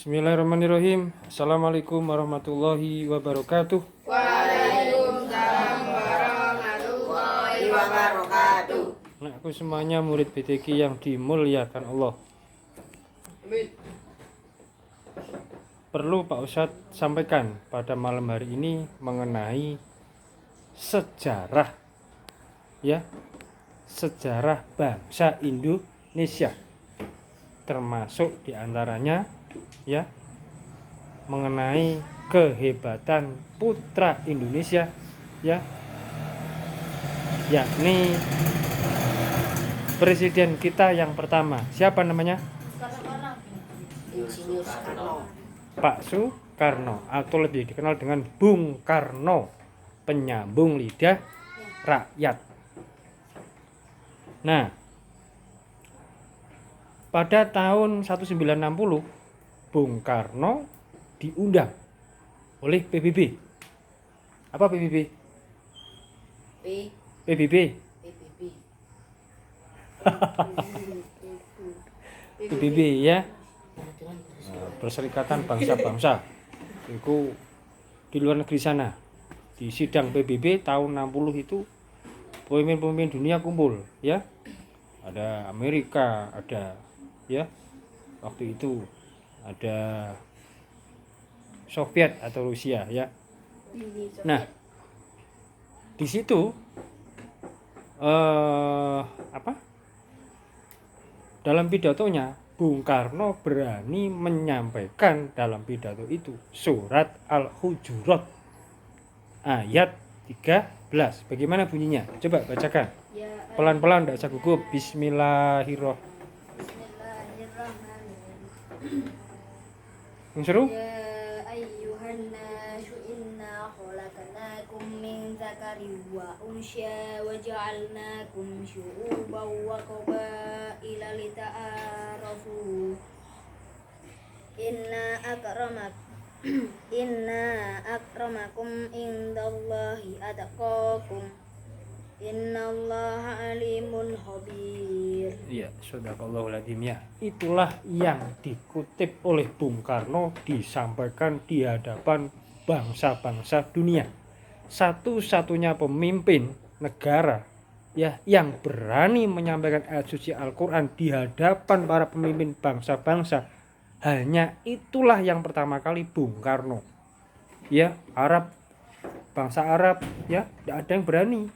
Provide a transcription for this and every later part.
Bismillahirrahmanirrahim. Assalamualaikum warahmatullahi wabarakatuh. Waalaikumsalam warahmatullahi wabarakatuh. Nah, aku semuanya murid BTQ yang dimuliakan Allah. Perlu Pak Ustadz sampaikan pada malam hari ini mengenai sejarah, ya, sejarah bangsa Indonesia, termasuk diantaranya, ya, mengenai kehebatan putra Indonesia, ya, yakni presiden kita yang pertama. Siapa namanya? Insinyur Soekarno. Pak Soekarno, atau lebih dikenal dengan Bung Karno, penyambung lidah rakyat. Nah, pada tahun 1960 Bung Karno diundang oleh PBB. Apa PBB? PBB. PBB, ya. Perserikatan Bangsa-Bangsa. Itu di luar negeri sana. Di sidang PBB tahun 60 itu pemimpin-pemimpin dunia kumpul, ya. Ada Amerika, ada, ya. Waktu itu ada Soviet atau Rusia, ya. Nah, di situ dalam pidatonya Bung Karno berani menyampaikan dalam pidato itu surat Al-Hujurat ayat 13. Bagaimana bunyinya? Coba bacakan. Pelan-pelan, tidak usah gugup. Bismillahirrahmanirrahim. Seru? Ya ayyuhan nasu inna khalaqnakum min dzakarin wa unsya wa ja'alnakum syu'uban wa qabaila lita'arafu inna akramakum indallahi atqakum innallaha alimun khabir. Iya, sadaqallahul adzim, ya. Itulah yang dikutip oleh Bung Karno, disampaikan di hadapan bangsa-bangsa dunia. Satu-satunya pemimpin negara, ya, yang berani menyampaikan ayat suci Al-Qur'an di hadapan para pemimpin bangsa-bangsa. Hanya itulah yang pertama kali Bung Karno. Ya, bangsa Arab, ya, tidak ada yang berani.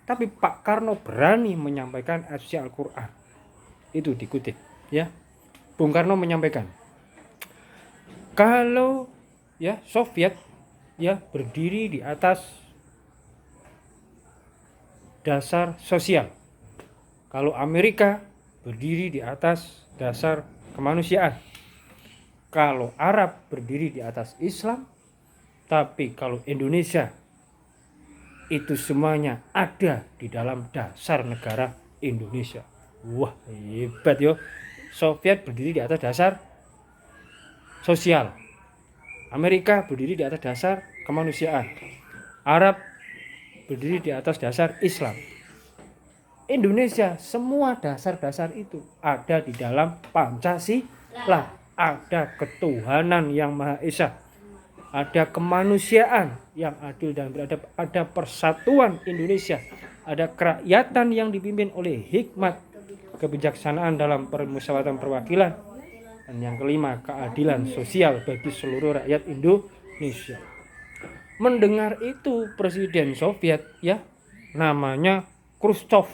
Tapi Pak Karno berani menyampaikan ayat suci Al-Qur'an. Itu dikutip, ya. Bung Karno menyampaikan, kalau, ya, Soviet, ya, berdiri di atas dasar sosial, kalau Amerika berdiri di atas dasar kemanusiaan, kalau Arab berdiri di atas Islam, tapi kalau Indonesia itu semuanya ada di dalam dasar negara Indonesia. Wah, hebat yo. Soviet berdiri di atas dasar sosial, Amerika berdiri di atas dasar kemanusiaan, Arab berdiri di atas dasar Islam. Indonesia, semua dasar-dasar itu ada di dalam Pancasila. Ada ketuhanan yang Maha Esa, ada kemanusiaan yang adil dan beradab, ada persatuan Indonesia, ada kerakyatan yang dipimpin oleh hikmat kebijaksanaan dalam permusyawaratan perwakilan, dan yang kelima, keadilan sosial bagi seluruh rakyat Indonesia. Mendengar itu Presiden Soviet, ya, namanya Khrushchev,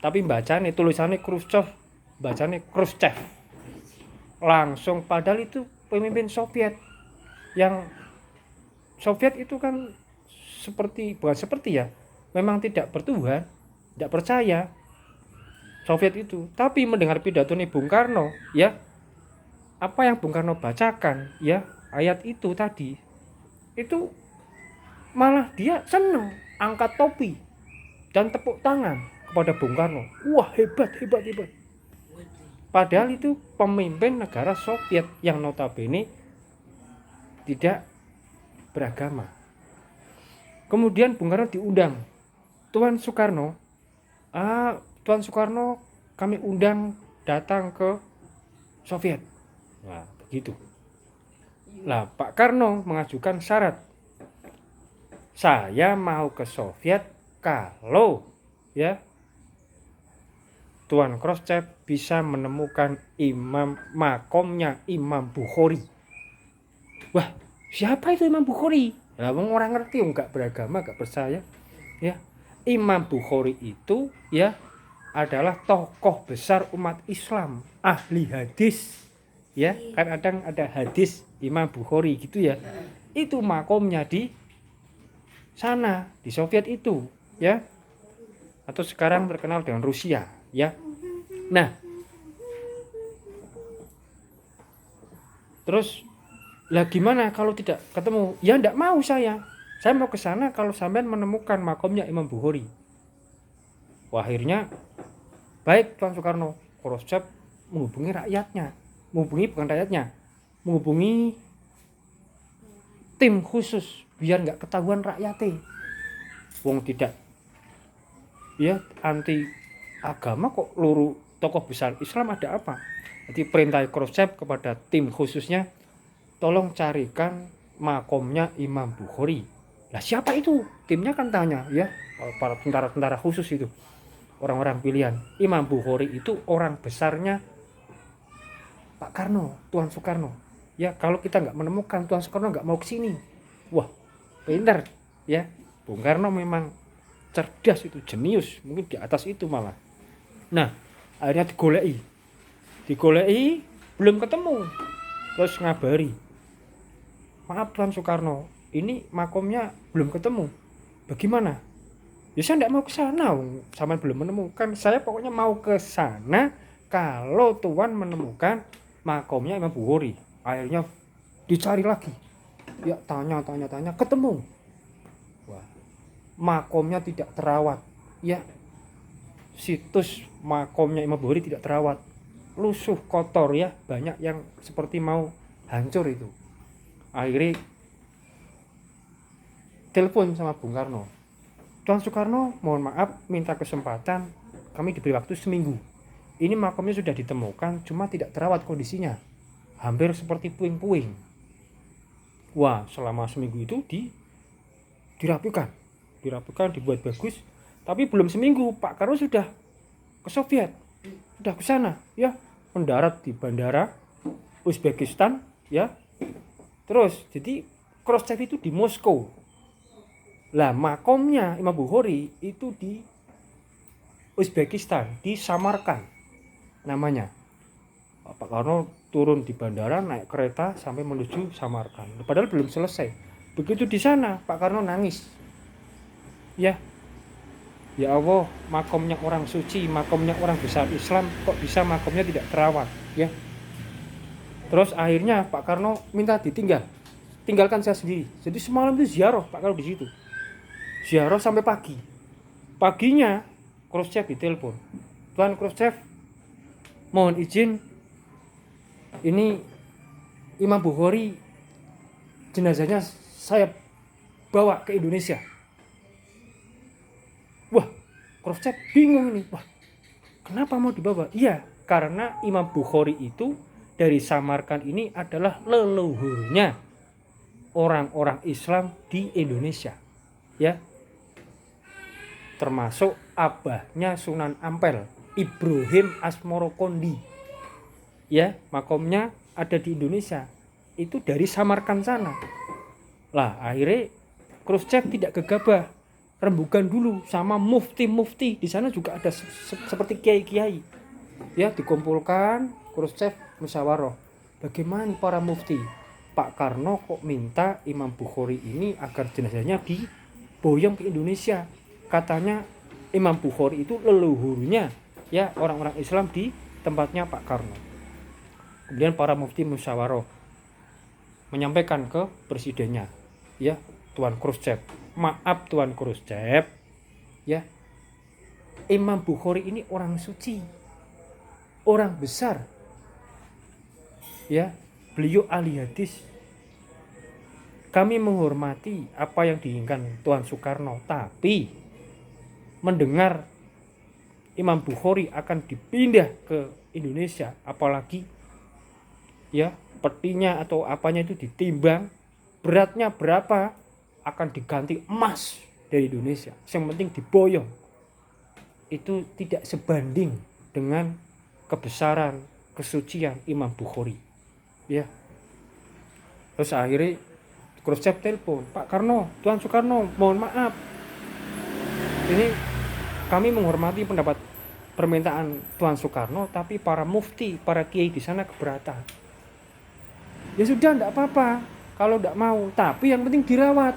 tapi bacanya tulisannya Khrushchev, bacanya Khrushchev. Langsung, padahal itu pemimpin Soviet. Yang Soviet itu kan bukan seperti, ya, memang tidak bertuhan, tidak percaya Soviet itu. Tapi mendengar pidato nih Bung Karno, ya, apa yang Bung Karno bacakan, ya, ayat itu tadi, itu malah dia senang, angkat topi dan tepuk tangan kepada Bung Karno. Wah, hebat. Padahal itu pemimpin negara Soviet yang notabene tidak beragama. Kemudian Bung Karno diundang. Tuan Soekarno, kami undang datang ke Soviet. Nah, gitu. Lah Pak Karno mengajukan syarat, saya mau ke Soviet kalau ya Tuan Khrushchev bisa menemukan makomnya Imam Bukhari. Wah, siapa itu Imam Bukhari? Lah wong orang ngerti, enggak beragama, enggak percaya. Ya, Imam Bukhari itu ya adalah tokoh besar umat Islam, ahli hadis. Ya, kan ada hadis Imam Bukhari gitu ya. Itu makomnya di sana, di Soviet itu, ya. Atau sekarang terkenal dengan Rusia, ya. Nah, terus lah gimana kalau tidak ketemu? Ya enggak mau saya. Saya mau ke sana kalau sampean menemukan makomnya Imam Bukhari. Wah, akhirnya baik Tuan Soekarno, Khrushchev menghubungi rakyatnya. Menghubungi tim khusus biar enggak ketahuan rakyatnya. Wong tidak ya anti agama kok luru tokoh besar Islam ada apa? Jadi perintah Khrushchev kepada tim khususnya, tolong carikan makomnya Imam Bukhari. Lah siapa itu? Timnya kan tanya ya, para tentara-tentara khusus itu, orang-orang pilihan. Imam Bukhari itu orang besarnya Pak Karno, Tuan Soekarno. Ya kalau kita nggak menemukan, Tuan Soekarno nggak mau kesini. Wah, pintar ya. Bung Karno memang cerdas, itu jenius, mungkin di atas itu malah. Nah, akhirnya digoleki belum ketemu, terus ngabari, maaf Tuan Soekarno, ini makomnya belum ketemu, bagaimana? Ya saya tidak mau ke sana, sama belum menemukan. Saya pokoknya mau ke sana kalau Tuan menemukan makomnya Imam Bukhari. Akhirnya dicari lagi, ya tanya, ketemu. Wah, makomnya tidak terawat, ya. Situs makomnya Imam Bukhari tidak terawat, lusuh, kotor ya, banyak yang seperti mau hancur itu. Akhirnya telepon sama Bung Karno, Tuan Soekarno mohon maaf, minta kesempatan, kami diberi waktu seminggu. Ini makomnya sudah ditemukan, cuma tidak terawat kondisinya, hampir seperti puing-puing. Wah, selama seminggu itu dirapikan, dibuat bagus. Tapi belum seminggu Pak Karno sudah ke Soviet, sudah ke sana ya, mendarat di bandara Uzbekistan ya. Terus jadi Khrushchev itu di Moskow. Lah makomnya Imam Bukhari itu di Uzbekistan, di Samarkand namanya. Pak Karno turun di bandara, naik kereta sampai menuju Samarkand. Padahal belum selesai. Begitu di sana Pak Karno nangis. Ya Allah, makomnya orang suci, makomnya orang besar Islam, kok bisa makomnya tidak terawat, ya. Terus akhirnya Pak Karno minta tinggalkan saya sendiri. Jadi semalam itu ziarah Pak Karno di situ, ziarah sampai pagi. Paginya Khrushchev ditelepon, Tuan Khrushchev, mohon izin, ini Imam Bukhari jenazahnya saya bawa ke Indonesia. Wah, Khrushchev bingung ini. Wah, kenapa mau dibawa? Iya, karena Imam Bukhari itu dari Samarkand ini adalah leluhurnya orang-orang Islam di Indonesia. Ya. Termasuk abahnya Sunan Ampel, Ibrahim Asmorokondi. Ya, makomnya ada di Indonesia. Itu dari Samarkand sana. Lah, akhirnya Khrushchev tidak gegabah, rembugan dulu sama mufti-mufti di sana juga ada seperti kiai-kiai. Ya, dikumpulkan, Khrushchev musyawarah. Bagaimana para mufti? Pak Karno kok minta Imam Bukhari ini agar jenazahnya diboyong ke Indonesia. Katanya Imam Bukhari itu leluhurnya ya orang-orang Islam di tempatnya Pak Karno. Kemudian para mufti musyawarah menyampaikan ke presidennya, ya, Tuan Khrushchev. Maaf Tuan Khrushchev, ya, Imam Bukhari ini orang suci, orang besar, ya, beliau ahli hadis. Kami menghormati apa yang diinginkan Tuan Soekarno, tapi mendengar Imam Bukhari akan dipindah ke Indonesia, apalagi ya petinya atau apanya itu ditimbang, beratnya berapa, akan diganti emas dari Indonesia. Yang penting diboyong. Itu tidak sebanding dengan kebesaran, kesucian Imam Bukhari. Ya. Terus akhirnya Khrushchev telepon, Pak Karno, Tuan Soekarno, mohon maaf. Ini kami menghormati pendapat permintaan Tuan Soekarno, tapi para mufti, para kiai di sana keberatan. Ya sudah, enggak apa-apa kalau enggak mau, tapi yang penting dirawat,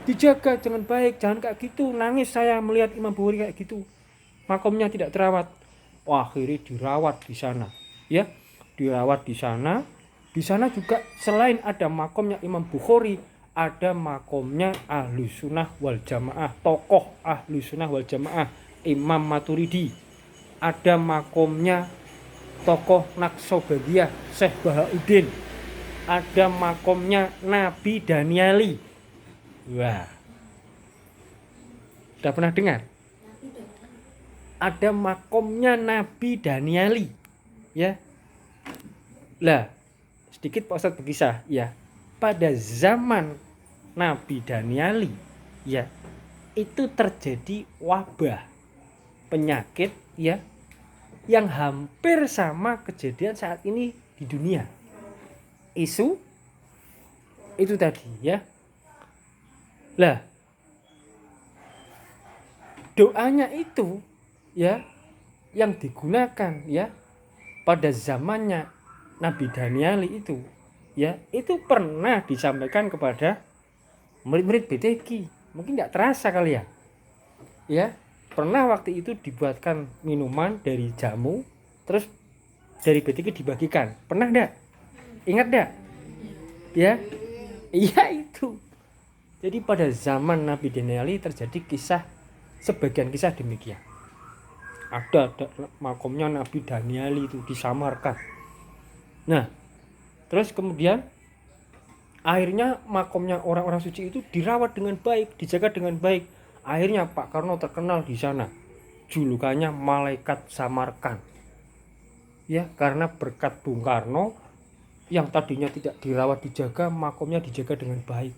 dijaga dengan baik, jangan kayak gitu. Nangis saya melihat Imam Bukhari kayak gitu, makomnya tidak terawat. Wah, akhirnya dirawat di sana, ya, dirawat di sana. Di sana juga selain ada makomnya Imam Bukhari, ada makomnya Ahlu Sunnah wal Jamaah, tokoh Ahlu Sunnah wal Jamaah Imam Maturidi. Ada makomnya tokoh Naqsabandiyah Syekh Bahauddin. Ada makomnya Nabi Danieli. Wah, sudah pernah dengar? Ada makomnya Nabi Danieli, ya. Lah, sedikit Pak Ustadz berkisah, ya. Pada zaman Nabi Danieli, ya, itu terjadi wabah penyakit, ya, yang hampir sama kejadian saat ini di dunia. Isu itu tadi, ya. Lah, doanya itu, ya, yang digunakan, ya, pada zamannya Nabi Danieli itu, ya, itu pernah disampaikan kepada murid-murid BTQ. Mungkin tidak terasa kali ya. Ya, pernah waktu itu dibuatkan minuman dari jamu, terus dari BTQ dibagikan. Pernah enggak? Ingat enggak? Ya. Iya itu. Jadi pada zaman Nabi Danieli terjadi sebagian kisah demikian. Ada makomnya Nabi Danieli itu disamarkan. Nah, terus kemudian akhirnya makomnya orang-orang suci itu dirawat dengan baik, dijaga dengan baik. Akhirnya Pak Karno terkenal di sana. Julukannya Malaikat Samarkand. Ya, karena berkat Bung Karno yang tadinya tidak dirawat, dijaga, makomnya dijaga dengan baik.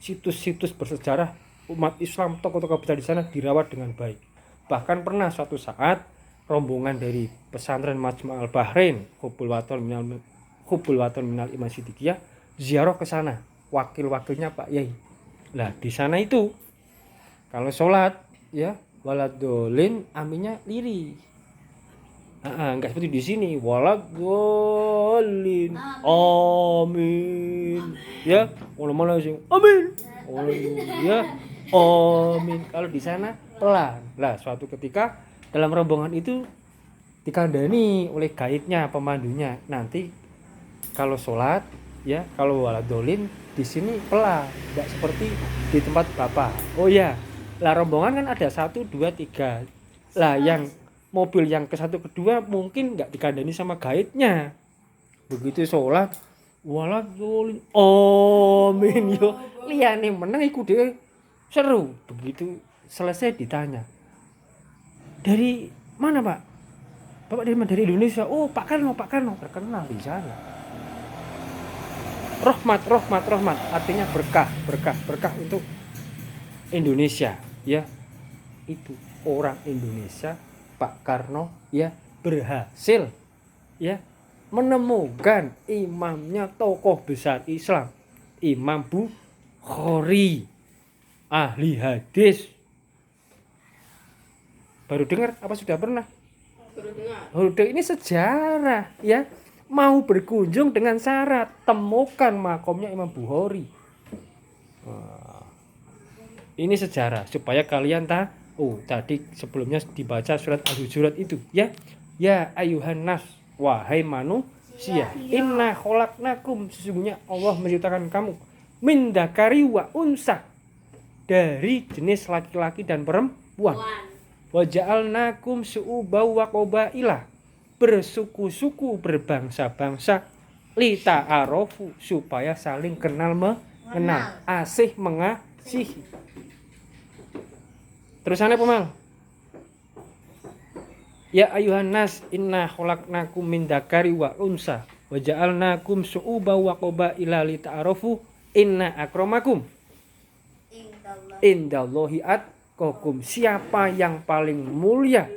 Situs-situs bersejarah umat Islam, tokoh-tokoh besar di sana dirawat dengan baik. Bahkan pernah suatu saat rombongan dari pesantren Majma' al-Bahrain Hubul Waton Minal Iman Siddiqiyah ziarah ke sana, wakil-wakilnya Pak Yai. Lah di sana itu kalau sholat, ya, waladolin aminnya liri. Enggak seperti di sini waladolin amin. Ya, mana-mana sing amin. Oh ya, amin. Kalau di sana pelan. Lah suatu ketika dalam rombongan itu dikandani oleh gaibnya, pemandunya. Nanti kalau sholat, ya, kalau waladolin di sini pelan, tidak seperti di tempat Bapak. Oh ya, lah rombongan kan ada 1, 2, 3. Lah yang mobil yang ke 1, ke 2 mungkin nggak dikandani sama gaibnya. Begitu sholat, waladolin amin yo. Liyane meneng iku dhewe seru. Begitu selesai ditanya, dari mana Pak? Bapak dari mana? Dari Indonesia. Oh, Pak Karno terkenal di sana. Rahmat artinya berkah untuk Indonesia, ya. Itu orang Indonesia, Pak Karno, ya, berhasil, ya, menemukan imamnya tokoh besar Islam, Imam Bukhari, ahli hadis. Baru dengar apa sudah pernah? Baru dengar. Ini sejarah, ya. Mau berkunjung dengan syarat temukan makomnya Imam Bukhari. Ini sejarah supaya kalian tahu. Tadi sebelumnya dibaca surat Al-Hujurat itu, ya. Ya ayuhan nas, wahai manusia, inna khalaqnakum, sesungguhnya Allah menciptakan kamu min dzakari wa unsa, dari jenis laki-laki dan perempuan. Wa ja'alnakum syu'uban wa qabaila, bersuku-suku, berbangsa-bangsa, lita'arofu, supaya saling kenal mengenal, asih mengasihi. Terusannya pemal. Ya ayuhan nas inna khalaqnakum min dzakari wa unsa wa wa ja'alnakum syu'uban wa qabaila lita'arafu inna akramakum indallahi atqakum. Siapa yang paling mulia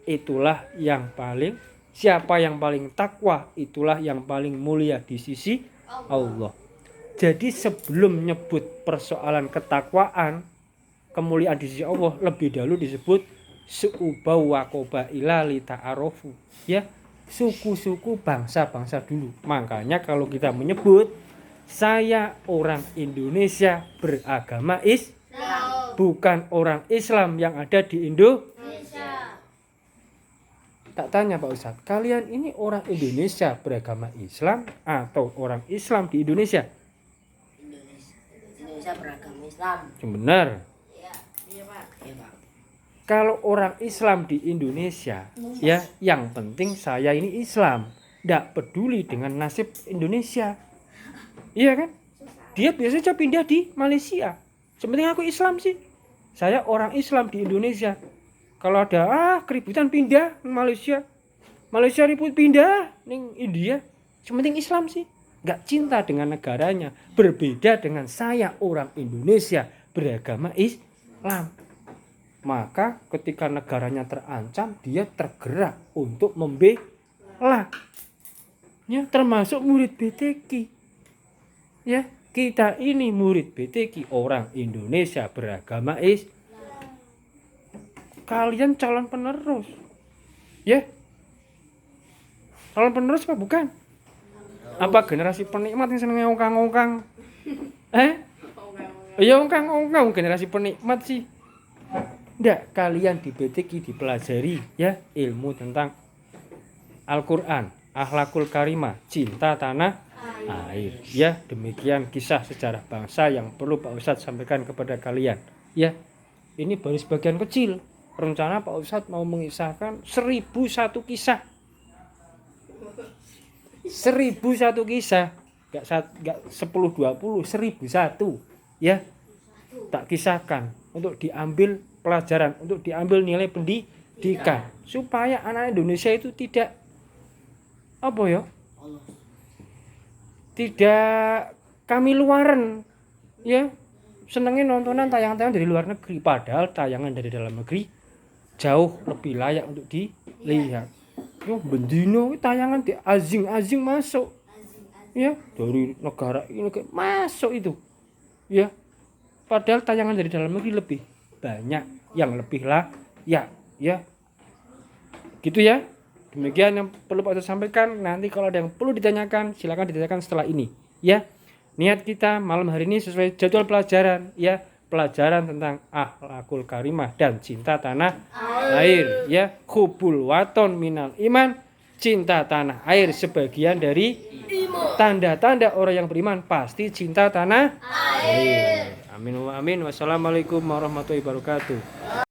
itulah yang paling, siapa yang paling takwa itulah yang paling mulia di sisi Allah. Jadi sebelum nyebut persoalan ketakwaan, kemuliaan di sisi Allah, lebih dahulu disebut su'uba wa qabaila lita'arafu, ya, suku-suku bangsa-bangsa dulu. Makanya kalau kita menyebut saya orang Indonesia beragama Islam, bukan orang Islam yang ada di Indonesia. Tak tanya Pak Ustadz, kalian ini orang Indonesia beragama Islam atau orang Islam di Indonesia? Indonesia beragama Islam. Benar. Iya Pak. Kalau orang Islam di Indonesia, ya, yang penting saya ini Islam, tidak peduli dengan nasib Indonesia. Iya kan? Dia biasanya pindah di Malaysia. Sepenting aku Islam sih. Saya orang Islam di Indonesia. Kalau ada keributan pindah ke Malaysia. Malaysia ribut pindah ning India. Sepenting Islam sih. Enggak cinta dengan negaranya. Berbeda dengan saya orang Indonesia beragama Islam. Maka ketika negaranya terancam, dia tergerak untuk membela. Ya, termasuk murid BTQ. Ya, kita ini murid BTQ orang Indonesia beragama Islam. Kalian calon penerus. Ya. Calon penerus apa bukan? Apa generasi penikmat yang seneng ngongkang-ngongkang? Ya ngongkang-ngongkang generasi penikmat sih. Nggak, kalian di BTQ dipelajari ya ilmu tentang Al-Qur'an, akhlakul karimah, cinta tanah air. Ya, demikian kisah sejarah bangsa yang perlu Pak Ustadz sampaikan kepada kalian. Ya, ini baru sebagian kecil. Rencana Pak Ustadz mau mengisahkan 1001 kisah. 1001 kisah. Enggak 10 20, 1001. Ya. Tak kisahkan untuk diambil pelajaran, untuk diambil nilai pendidikan supaya anak Indonesia itu tidak apa ya? Tidak kami luaran, ya, senengnya nontonan tayangan-tayangan dari luar negeri, padahal tayangan dari dalam negeri jauh lebih layak untuk dilihat. Yo bendino tayangan di azing-azing masuk, ya, dari negara ini masuk itu, ya, padahal tayangan dari dalam negeri lebih banyak yang lebih layak, ya, gitu ya. Demikian yang perlu Pak Ustadz sampaikan. Nanti kalau ada yang perlu ditanyakan, silakan ditanyakan setelah ini. Ya, niat kita malam hari ini sesuai jadwal pelajaran. Ya, pelajaran tentang akhlakul karimah dan cinta tanah air. Ya, hubul waton minal iman, cinta tanah air sebagian dari tanda-tanda orang yang beriman, pasti cinta tanah air. Amin wa amin. Wassalamualaikum warahmatullahi wabarakatuh.